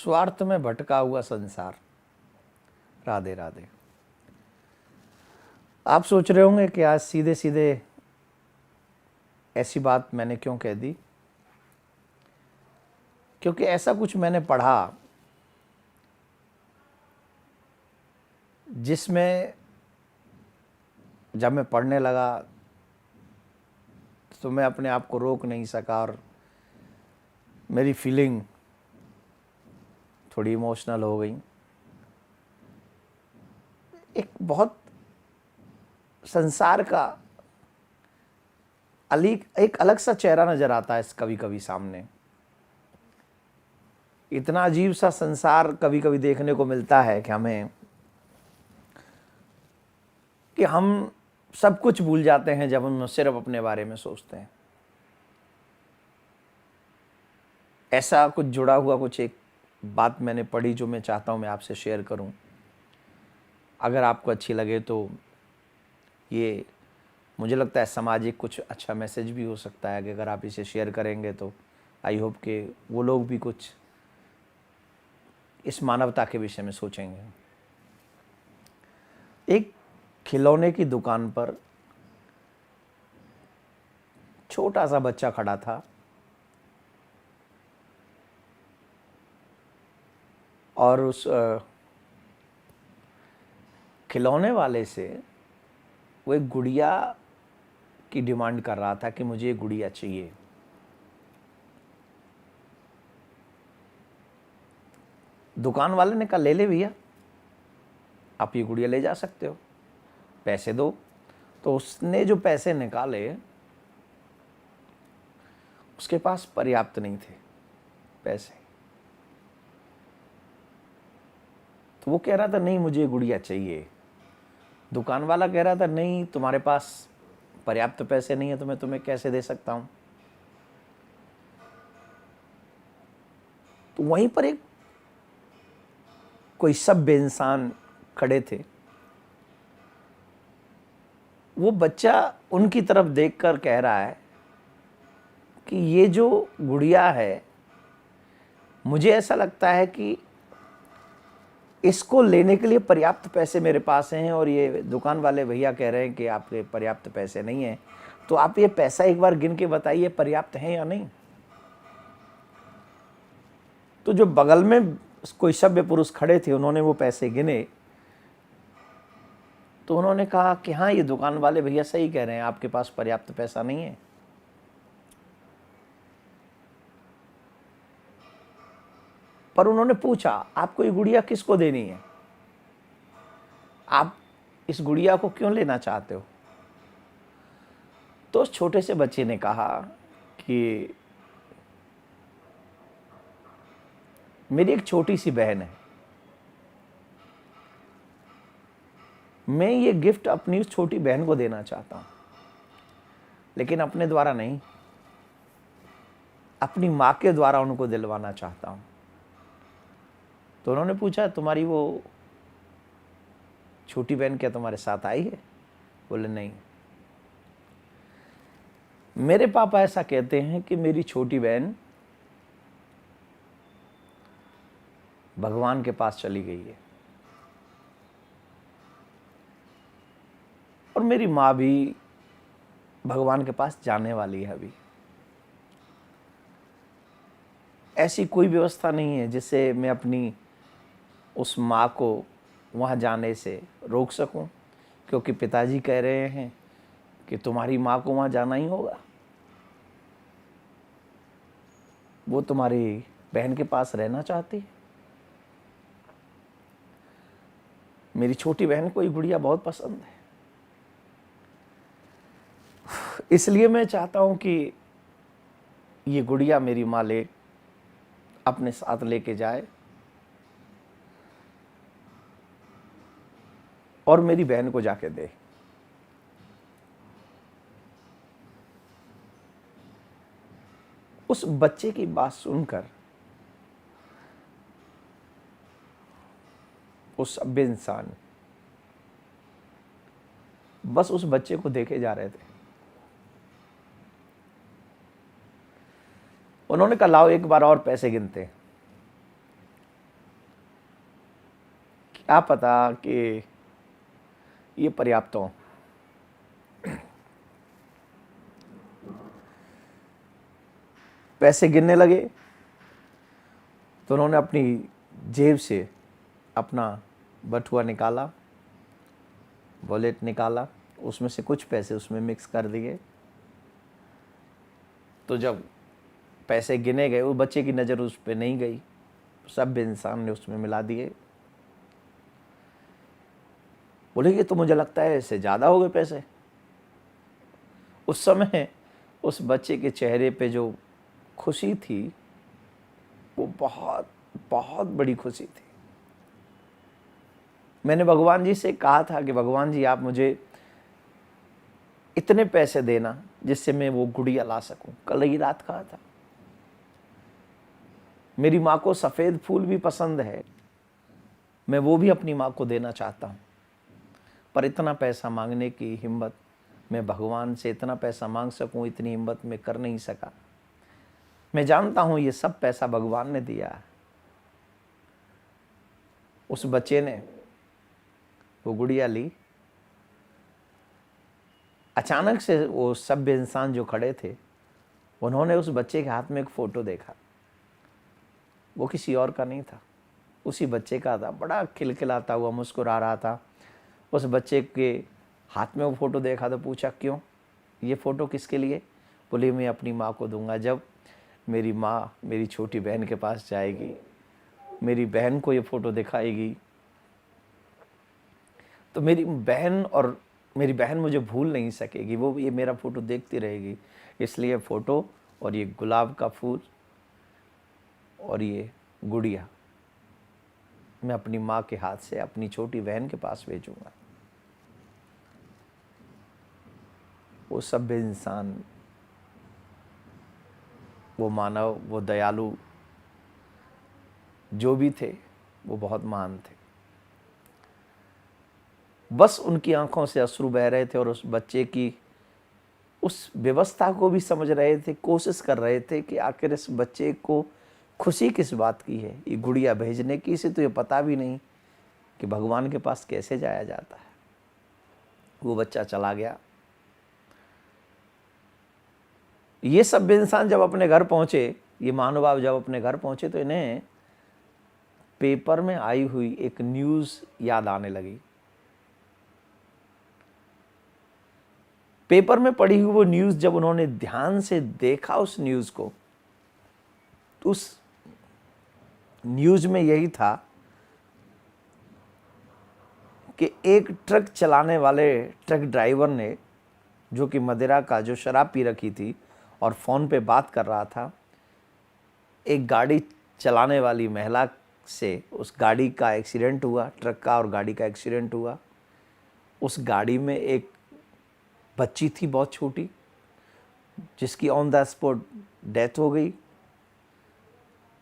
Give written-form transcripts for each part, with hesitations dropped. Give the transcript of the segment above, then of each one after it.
स्वार्थ में भटका हुआ संसार। राधे राधे। आप सोच रहे होंगे कि आज सीधे सीधे ऐसी बात मैंने क्यों कह दी, क्योंकि ऐसा कुछ मैंने पढ़ा जिसमें जब मैं पढ़ने लगा तो मैं अपने आप को रोक नहीं सका और मेरी फीलिंग थोड़ी इमोशनल हो गई। एक बहुत संसार का एक अलग सा चेहरा नजर आता है कभी कभी सामने। इतना अजीब सा संसार कभी कभी देखने को मिलता है कि हम सब कुछ भूल जाते हैं जब हम सिर्फ अपने बारे में सोचते हैं। ऐसा कुछ जुड़ा हुआ कुछ एक बात मैंने पढ़ी जो मैं चाहता हूं मैं आपसे शेयर करूं। अगर आपको अच्छी लगे तो ये मुझे लगता है सामाजिक कुछ अच्छा मैसेज भी हो सकता है कि अगर आप इसे शेयर करेंगे तो आई होप कि वो लोग भी कुछ इस मानवता के विषय में सोचेंगे। एक खिलौने की दुकान पर छोटा सा बच्चा खड़ा था और उस खिलौने वाले से वो एक गुड़िया की डिमांड कर रहा था कि मुझे ये गुड़िया चाहिए। दुकान वाले ने कहा ले ले भैया, आप ये गुड़िया ले जा सकते हो, पैसे दो। तो उसने जो पैसे निकाले उसके पास पर्याप्त नहीं थे पैसे, तो वो कह रहा था नहीं मुझे गुड़िया चाहिए। दुकान वाला कह रहा था नहीं तुम्हारे पास पर्याप्त पैसे नहीं है तो मैं तुम्हें कैसे दे सकता हूं। तो वहीं पर एक कोई सभ्य इंसान खड़े थे। वो बच्चा उनकी तरफ देखकर कह रहा है कि ये जो गुड़िया है मुझे ऐसा लगता है कि इसको लेने के लिए पर्याप्त पैसे मेरे पास हैं और ये दुकान वाले भैया कह रहे हैं कि आपके पर्याप्त पैसे नहीं हैं, तो आप ये पैसा एक बार गिन के बताइए पर्याप्त है या नहीं। तो जो बगल में कोई सभ्य पुरुष खड़े थे उन्होंने वो पैसे गिने तो उन्होंने कहा कि हाँ ये दुकान वाले भैया सही कह रहे हैं, आपके पास पर्याप्त पैसा नहीं है। पर उन्होंने पूछा आपको ये गुड़िया किसको देनी है, आप इस गुड़िया को क्यों लेना चाहते हो। तो उस छोटे से बच्चे ने कहा कि मेरी एक छोटी सी बहन है, मैं ये गिफ्ट अपनी उस छोटी बहन को देना चाहता हूं, लेकिन अपने द्वारा नहीं, अपनी मां के द्वारा उनको दिलवाना चाहता हूं। तो उन्होंने पूछा तुम्हारी वो छोटी बहन क्या तुम्हारे साथ आई है। बोले नहीं, मेरे पापा ऐसा कहते हैं कि मेरी छोटी बहन भगवान के पास चली गई है और मेरी मां भी भगवान के पास जाने वाली है। अभी ऐसी कोई व्यवस्था नहीं है जिससे मैं अपनी उस मां को वहां जाने से रोक सकूं, क्योंकि पिताजी कह रहे हैं कि तुम्हारी मां को वहां जाना ही होगा, वो तुम्हारी बहन के पास रहना चाहती है। मेरी छोटी बहन को ये गुड़िया बहुत पसंद है, इसलिए मैं चाहता हूं कि ये गुड़िया मेरी मां ले अपने साथ लेके जाए और मेरी बहन को जाके दे। उस बच्चे की बात सुनकर उस सभ्य इंसान बस उस बच्चे को देखे जा रहे थे। उन्होंने कहा लाओ एक बार और पैसे गिनते हैं। क्या पता कि ये पर्याप्त हो। पैसे गिनने लगे तो उन्होंने अपनी जेब से अपना बटुआ निकाला, वॉलेट निकाला, उसमें से कुछ पैसे उसमें मिक्स कर दिए। तो जब पैसे गिने गए, वो बच्चे की नज़र उस पर नहीं गई, सब इंसान ने उसमें मिला दिए। बोले कि तो मुझे लगता है इससे ज़्यादा हो गए पैसे। उस समय उस बच्चे के चेहरे पे जो खुशी थी वो बहुत बहुत बड़ी खुशी थी। मैंने भगवान जी से कहा था कि भगवान जी आप मुझे इतने पैसे देना जिससे मैं वो गुड़िया ला सकूं। कल ही रात कहा था। मेरी माँ को सफ़ेद फूल भी पसंद है, मैं वो भी अपनी माँ को देना चाहता हूँ, पर इतना पैसा मांगने की हिम्मत, मैं भगवान से इतना पैसा मांग सकूं, इतनी हिम्मत मैं कर नहीं सका। मैं जानता हूं ये सब पैसा भगवान ने दिया है। उस बच्चे ने वो गुड़िया ली। अचानक से वो सभ्य इंसान जो खड़े थे, उन्होंने उस बच्चे के हाथ में एक फ़ोटो देखा। वो किसी और का नहीं था, उसी बच्चे का था। बड़ा खिलखिलाता हुआ मुस्कुरा रहा था। उस बच्चे के हाथ में वो फ़ोटो देखा तो पूछा, क्यों, ये फ़ोटो किसके लिए? बोले, मैं अपनी माँ को दूंगा। जब मेरी माँ मेरी छोटी बहन के पास जाएगी, मेरी बहन को ये फ़ोटो दिखाएगी, तो मेरी बहन मुझे भूल नहीं सकेगी, वो ये मेरा फ़ोटो देखती रहेगी। इसलिए फ़ोटो और ये गुलाब का फूल और ये गुड़िया मैं अपनी माँ के हाथ से अपनी छोटी बहन के पास भेजूंगा। वो सभ्य इंसान, वो मानव, वो दयालु जो भी थे, वो बहुत महान थे। बस उनकी आंखों से अश्रु बह रहे थे और उस बच्चे की उस व्यवस्था को भी समझ रहे थे, कोशिश कर रहे थे कि आखिर इस बच्चे को खुशी किस बात की है, ये गुड़िया भेजने की। इसे तो ये पता भी नहीं कि भगवान के पास कैसे जाया जाता है। वो बच्चा चला गया। ये सब इंसान जब अपने घर पहुंचे, ये महानुभाव जब अपने घर पहुंचे, तो इन्हें पेपर में आई हुई एक न्यूज़ याद आने लगी। पेपर में पढ़ी हुई वो न्यूज़ जब उन्होंने ध्यान से देखा उस न्यूज़ को, तो उस न्यूज़ में यही था कि एक ट्रक चलाने वाले ट्रक ड्राइवर ने, जो कि मदिरा का, जो शराब पी रखी थी और फ़ोन पे बात कर रहा था, एक गाड़ी चलाने वाली महिला से उस गाड़ी का एक्सीडेंट हुआ, ट्रक का और गाड़ी का एक्सीडेंट हुआ। उस गाड़ी में एक बच्ची थी बहुत छोटी, जिसकी ऑन द स्पॉट डेथ हो गई,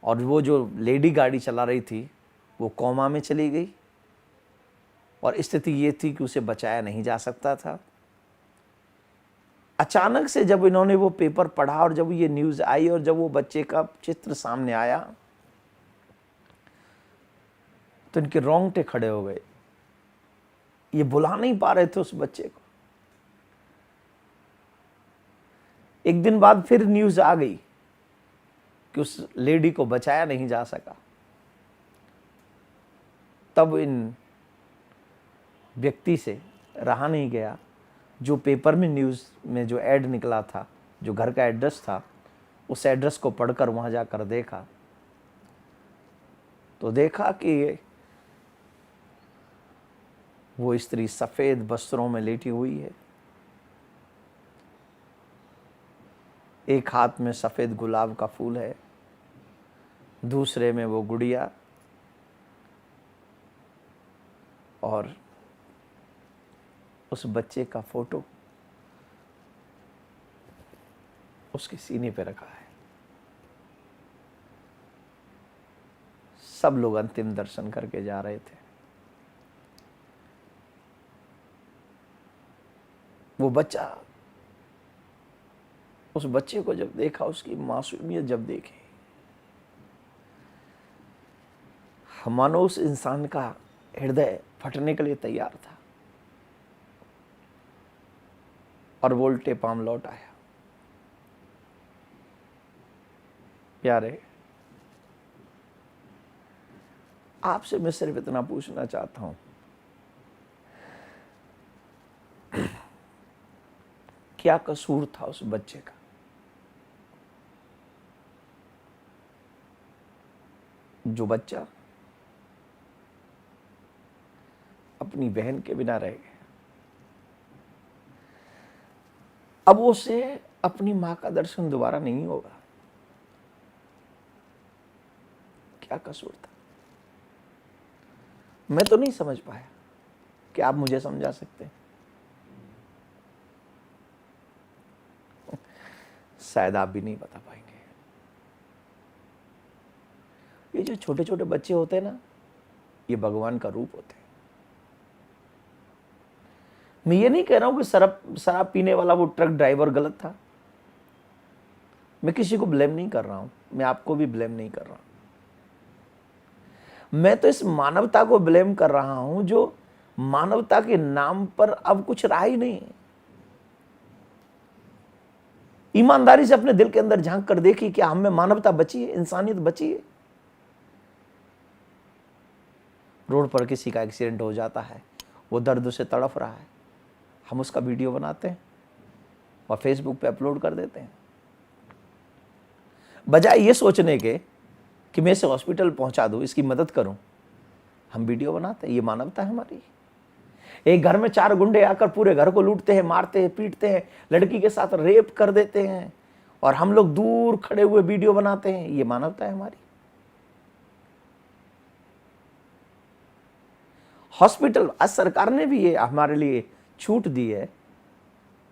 और वो जो लेडी गाड़ी चला रही थी वो कोमा में चली गई, और स्थिति ये थी कि उसे बचाया नहीं जा सकता था। अचानक से जब इन्होंने वो पेपर पढ़ा और जब ये न्यूज़ आई और जब वो बच्चे का चित्र सामने आया, तो इनके रोंगटे खड़े हो गए। ये बुला नहीं पा रहे थे उस बच्चे को। एक दिन बाद फिर न्यूज़ आ गई कि उस लेडी को बचाया नहीं जा सका। तब इन व्यक्ति से रहा नहीं गया। जो पेपर में न्यूज़ में जो ऐड निकला था, जो घर का एड्रेस था, उस एड्रेस को पढ़कर वहाँ जाकर देखा, तो देखा कि वो स्त्री सफ़ेद वस्त्रों में लेटी हुई है। एक हाथ में सफ़ेद गुलाब का फूल है, दूसरे में वो गुड़िया, और उस बच्चे का फोटो उसके सीने पे रखा है। सब लोग अंतिम दर्शन करके जा रहे थे। वो बच्चा, उस बच्चे को जब देखा, उसकी मासूमियत जब देखी, मानो उस इंसान का हृदय फटने के लिए तैयार था और वोल्टे पाम लौट आया। प्यारे, आपसे मैं सिर्फ इतना पूछना चाहता हूं, क्या कसूर था उस बच्चे का? जो बच्चा अपनी बहन के बिना रह गया, अब उसे अपनी मां का दर्शन दोबारा नहीं होगा। क्या कसूर था? मैं तो नहीं समझ पाया। क्या आप मुझे समझा सकते हैं? शायद आप भी नहीं बता पाएंगे। ये जो छोटे छोटे बच्चे होते हैं ना, ये भगवान का रूप होते हैं। मैं ये नहीं कह रहा हूं कि शराब पीने वाला वो ट्रक ड्राइवर गलत था। मैं किसी को ब्लेम नहीं कर रहा हूं, मैं आपको भी ब्लेम नहीं कर रहा हूं। मैं तो इस मानवता को ब्लेम कर रहा हूं जो मानवता के नाम पर अब कुछ रहा ही नहीं। ईमानदारी से अपने दिल के अंदर झांक कर देखिए, क्या हम में मानवता बची है, इंसानियत बची है? रोड पर किसी का एक्सीडेंट हो जाता है, वो दर्द से तड़फ रहा है, हम उसका वीडियो बनाते हैं और फेसबुक पे अपलोड कर देते हैं, बजाय ये सोचने के कि मैं इसे हॉस्पिटल पहुंचा दूं, इसकी मदद करूं। हम वीडियो बनाते हैं। ये मानवता है हमारी? एक घर में 4 गुंडे आकर पूरे घर को लूटते हैं, मारते हैं, पीटते हैं, लड़की के साथ रेप कर देते हैं और हम लोग दूर खड़े हुए वीडियो बनाते हैं। ये मानवता है हमारी? हॉस्पिटल, आज सरकार ने भी ये हमारे लिए छूट दी है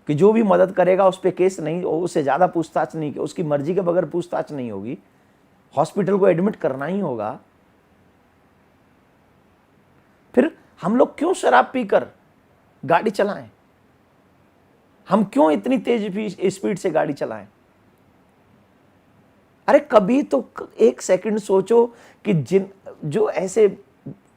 कि जो भी मदद करेगा उस पर केस नहीं, उससे ज्यादा पूछताछ नहीं, उसकी मर्जी के बगैर पूछताछ नहीं होगी, हॉस्पिटल को एडमिट करना ही होगा। फिर हम लोग क्यों शराब पीकर गाड़ी चलाएं? हम क्यों इतनी तेज स्पीड से गाड़ी चलाएं? अरे कभी तो एक सेकंड सोचो कि जो ऐसे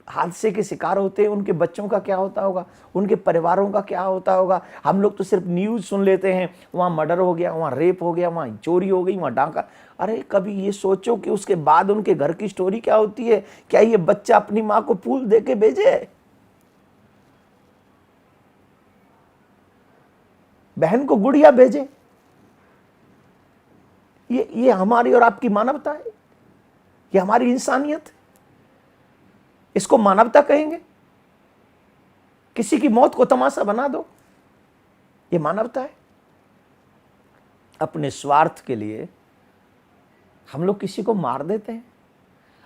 हादसे के शिकार होते हैं उनके बच्चों का क्या होता होगा, उनके परिवारों का क्या होता होगा। हम लोग तो सिर्फ न्यूज सुन लेते हैं, वहां मर्डर हो गया, वहां रेप हो गया, वहां चोरी हो गई, वहां डाका। अरे कभी ये सोचो कि उसके बाद उनके घर की स्टोरी क्या होती है। क्या ये बच्चा अपनी मां को फूल दे के भेजे, बहन को गुड़िया भेजे? ये हमारी और आपकी मानवता है? ये हमारी इंसानियत? इसको मानवता कहेंगे? किसी की मौत को तमाशा बना दो, ये मानवता है? अपने स्वार्थ के लिए हम लोग किसी को मार देते हैं।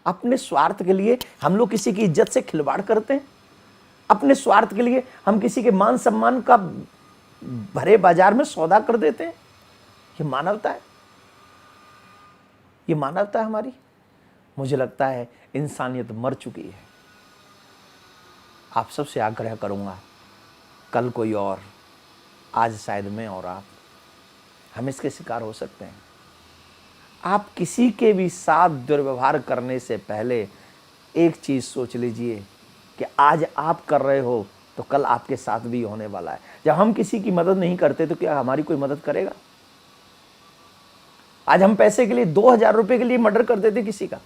अपने स्वार्थ के लिए हम लोग किसी की इज्जत से खिलवाड़ करते हैं। अपने स्वार्थ के लिए हम किसी के मान सम्मान का भरे बाजार में सौदा कर देते हैं। ये मानवता है? ये मानवता है हमारी? मुझे लगता है इंसानियत मर चुकी है। आप सबसे आग्रह करूंगा, कल कोई और, आज शायद मैं और आप, हम इसके शिकार हो सकते हैं। आप किसी के भी साथ दुर्व्यवहार करने से पहले एक चीज सोच लीजिए कि आज आप कर रहे हो तो कल आपके साथ भी होने वाला है। जब हम किसी की मदद नहीं करते तो क्या हमारी कोई मदद करेगा? आज हम पैसे के लिए 2000 रुपए के लिए मर्डर कर देते किसी का,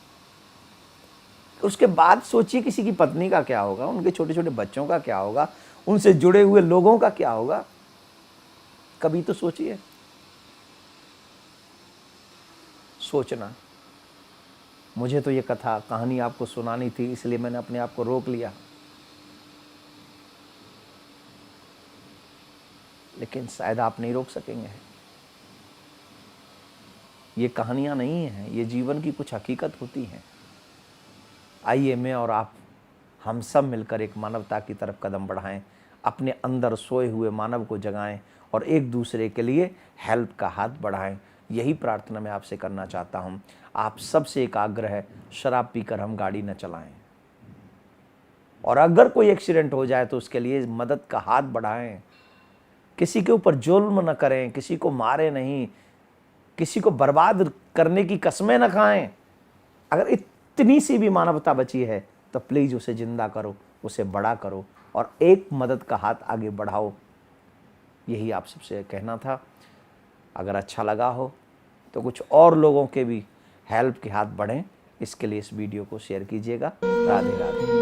उसके बाद सोचिए किसी की पत्नी का क्या होगा, उनके छोटे छोटे बच्चों का क्या होगा, उनसे जुड़े हुए लोगों का क्या होगा। कभी तो सोचिए। सोचना, मुझे तो ये कहानी आपको सुनानी थी, इसलिए मैंने अपने आप को रोक लिया, लेकिन शायद आप नहीं रोक सकेंगे। ये कहानियां नहीं हैं, ये जीवन की कुछ हकीकत होती हैं। आइए मैं और आप, हम सब मिलकर एक मानवता की तरफ कदम बढ़ाएं, अपने अंदर सोए हुए मानव को जगाएं और एक दूसरे के लिए हेल्प का हाथ बढ़ाएं। यही प्रार्थना मैं आपसे करना चाहता हूं। आप सबसे एक आग्रह है, शराब पीकर हम गाड़ी न चलाएं, और अगर कोई एक्सीडेंट हो जाए तो उसके लिए मदद का हाथ बढ़ाएं। किसी के ऊपर जुल्म न करें, किसी को मारे नहीं, किसी को बर्बाद करने की कसमें न खाएं। अगर इतनी सी भी मानवता बची है तो प्लीज उसे जिंदा करो, उसे बड़ा करो और एक मदद का हाथ आगे बढ़ाओ। यही आप सबसे कहना था। अगर अच्छा लगा हो तो कुछ और लोगों के भी हेल्प के हाथ बढ़ें, इसके लिए इस वीडियो को शेयर कीजिएगा। राधे राधे।